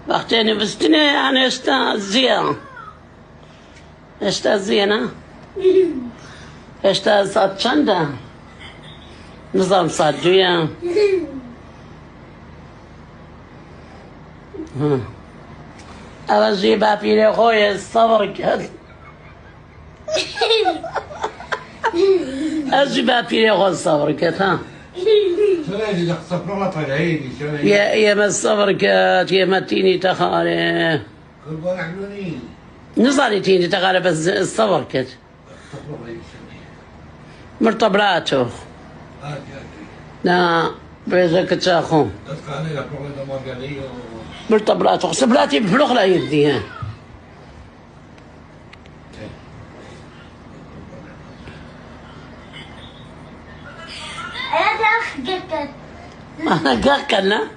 وقتين بستني يعني اشتا زينة اشتا صاد شندا نظام صاد جويا أرجي بابي خويا الصبر كد أرجي بابي خويا الصبر كد ها يا ما الصبر كد يا ما تيني تخالي نصاري تيني تخالي بس الصبر كد مرتبراته لا بيزك تاخو مرتبراته سبلاتي بفلوخ لا يدي أنا قاكنا